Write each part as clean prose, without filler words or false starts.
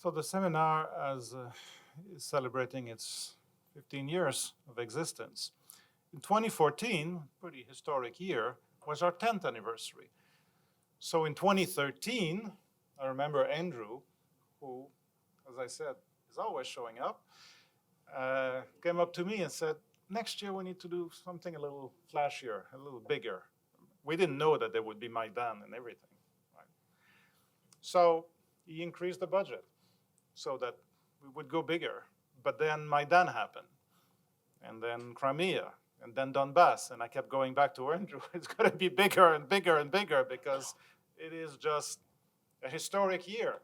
So the seminar is celebrating its 15 years of existence. In 2014, pretty historic year, was our 10th anniversary. So in 2013, I remember Andrew, who, as I said, is always showing up, came up to me and said, next year we need to do something a little flashier, a little bigger. We didn't know that there would be Maidan and everything. Right? So he increased the budget so that we would go bigger. But then Maidan happened, and then Crimea, and then Donbass, and I kept going back to Andrew. It's going to be bigger and bigger and bigger because it is just a historic year,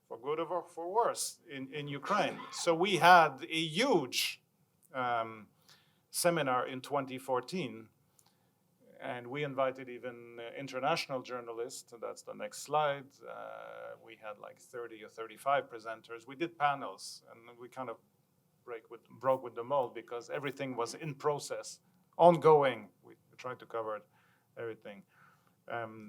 for good or for worse, in Ukraine. So we had a huge seminar in 2014, and we invited even international journalists. That's the next slide. We had like 30 or 35 presenters. We did panels, and we kind of broke with the mold because everything was in process, ongoing. We tried to cover everything.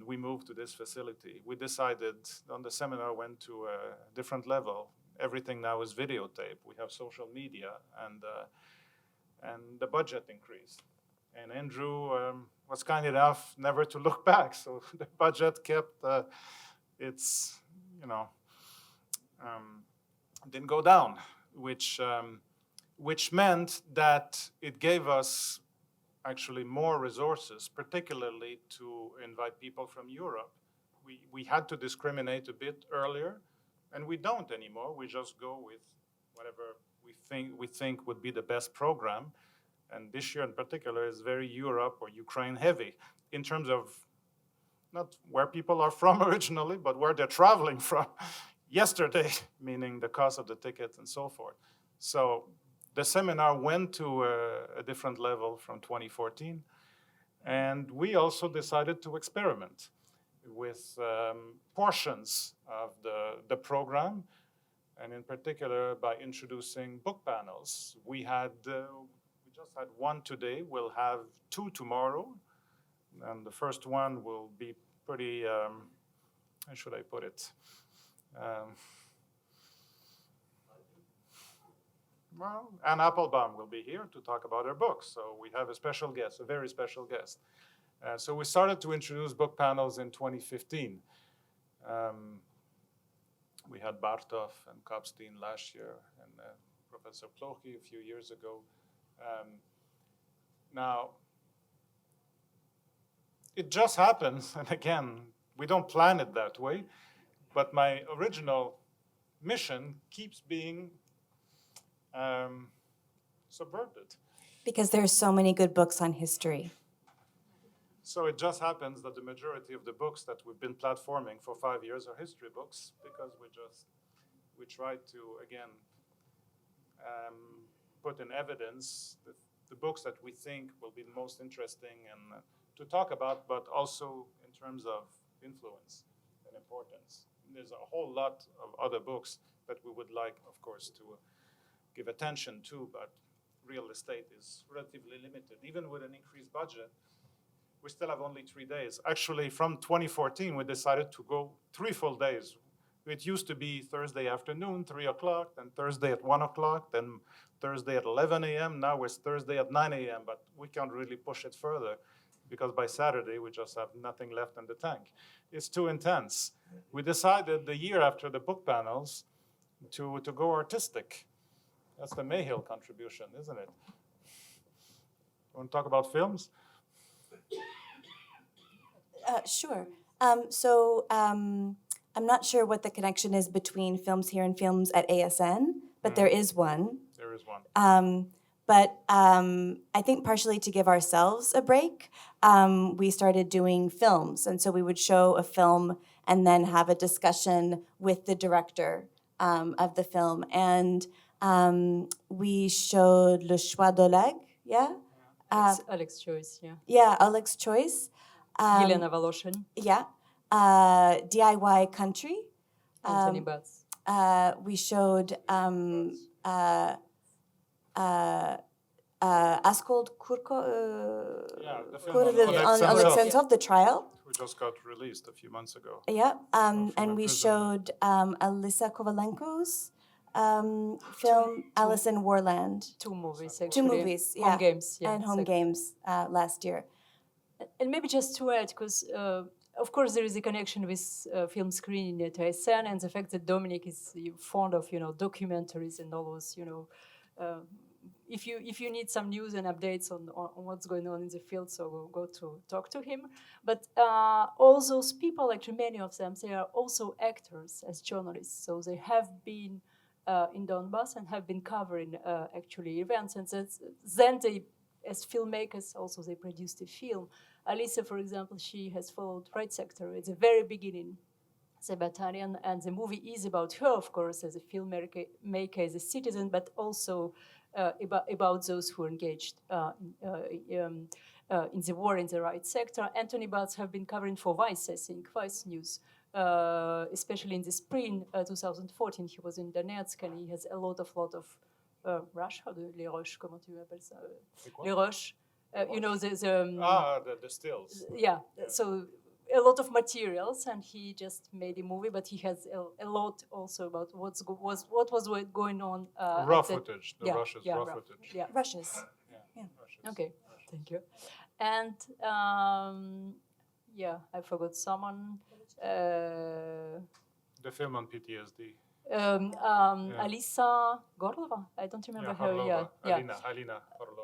We moved to this facility. We decided on the seminar went to a different level. Everything now is videotape. We have social media, and the budget increased. And Andrew was kind enough never to look back, so the budget kept its, didn't go down, which meant that it gave us actually more resources, particularly to invite people from Europe. We had to discriminate a bit earlier, and we don't anymore. We just go with whatever we think would be the best program. And this year in particular is very Europe or Ukraine heavy in terms of not where people are from originally, but where they're traveling from yesterday, meaning the cost of the tickets and so forth. So the seminar went to a different level from 2014. And we also decided to experiment with portions of the program, and in particular by introducing book panels. We just had one today. We'll have two tomorrow. And the first one will be pretty, how should I put it? Well, Anne Applebaum will be here to talk about her books. So we have a special guest, a very special guest. So we started to introduce book panels in 2015. We had Bartov and Kopstein last year, and Professor Plochy a few years ago. Now, it just happens, and again, we don't plan it that way, but my original mission keeps being subverted. Because there's so many good books on history. So it just happens that the majority of the books that we've been platforming for 5 years are history books, because we try to, again, put in evidence the books that we think will be the most interesting and to talk about, but also in terms of influence and importance. There's a whole lot of other books that we would like, of course, to give attention to, but real estate is relatively limited. Even with an increased budget, we still have only 3 days. Actually, from 2014, we decided to go 3 full days. It used to be Thursday afternoon, 3 o'clock, then Thursday at 1 o'clock, then Thursday at 11 a.m. Now it's Thursday at 9 a.m., but we can't really push it further because by Saturday, we just have nothing left in the tank. It's too intense. We decided the year after the book panels to go artistic. That's the Mayhill contribution, isn't it? Want to talk about films? Sure. I'm not sure what the connection is between films here and films at ASN, but there is one. There is one. But I think partially to give ourselves a break, we started doing films. And so we would show a film and then have a discussion with the director of the film. And we showed Le Choix d'Oleg, yeah? Alex's Choice, yeah. Yeah, Alex's Choice. Yelena Voloshin. Yeah. DIY Country. Anthony Butts. We showed Askold Kurko, Yeah, the film on on Oleg Sentsov, the trial. who just got released a few months ago. Yeah, from and we imprisonment. showed Alyssa Kovalenko's film, Alice in Warland. 2 movies, Two actually. Two movies, yeah. Home games, yeah. And Home Games last year. And maybe just to add, because of course there is a connection with film screening at ISN, and the fact that Dominic is fond of documentaries and all those if you need some news and updates on what's going on in the field, so go to talk to him. But all those people, actually many of them, they are also actors as journalists, so they have been in Donbass and have been covering actually events, and then they, as filmmakers, also they produced a film. Alisa, for example, she has followed Right Sector at the very beginning, the battalion, and the movie is about her, of course, as a filmmaker, as a citizen, but also about those who are engaged in the war in the Right Sector. Anthony Batz have been covering for Vice, I think, Vice News, especially in the spring 2014. He was in Donetsk, and he has a lot of rush. How do les roches? Comment tu appelles ça? Les roches. You know the The stills. yeah. So a lot of materials, and he just made a movie, but he has a lot also about what was going on. Raw footage. The yeah, Russia's yeah, raw raw. footage. Yeah. Russia's. Yeah. Russia's. Okay. Thank you. And yeah, I forgot someone. The film on PTSD. Alisa Gorlova. I don't remember her. Horlova. Yeah. Alina Horlova.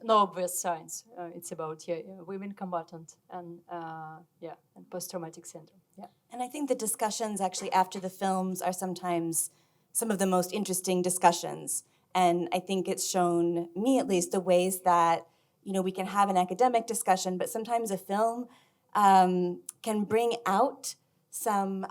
No obvious signs. It's about women combatant and and post-traumatic syndrome. Yeah. And I think the discussions actually after the films are sometimes some of the most interesting discussions. And I think it's shown me, at least, the ways that we can have an academic discussion, but sometimes a film can bring out some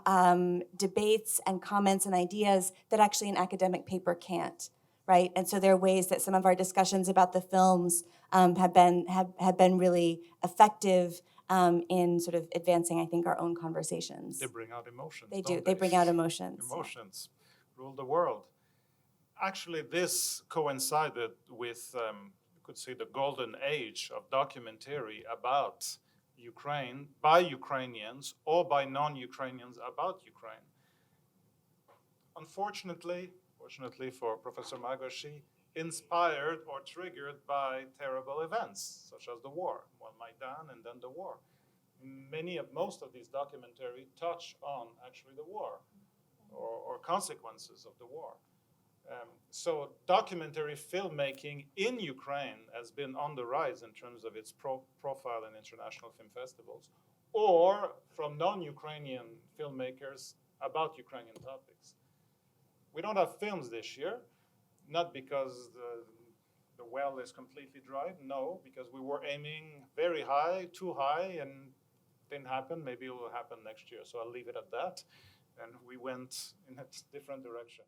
debates and comments and ideas that actually an academic paper can't, right? And so there are ways that some of our discussions about the films have been really effective in sort of advancing, I think, our own conversations. They bring out emotions. They don't do. They bring out emotions. Emotions rule the world. Actually, this coincided with, you could say, the golden age of documentary about Ukraine by Ukrainians or by non-Ukrainians about Ukraine. Unfortunately, fortunately for Professor Magoshi, inspired or triggered by terrible events such as the war, well, Maidan and then the war. Most of these documentary touch on actually the war or consequences of the war. So documentary filmmaking in Ukraine has been on the rise in terms of its profile in international film festivals, or from non-Ukrainian filmmakers about Ukrainian topics. We don't have films this year, not because the well is completely dry, no, because we were aiming very high, too high, and didn't happen. Maybe it will happen next year, so I'll leave it at that. And we went in a different direction.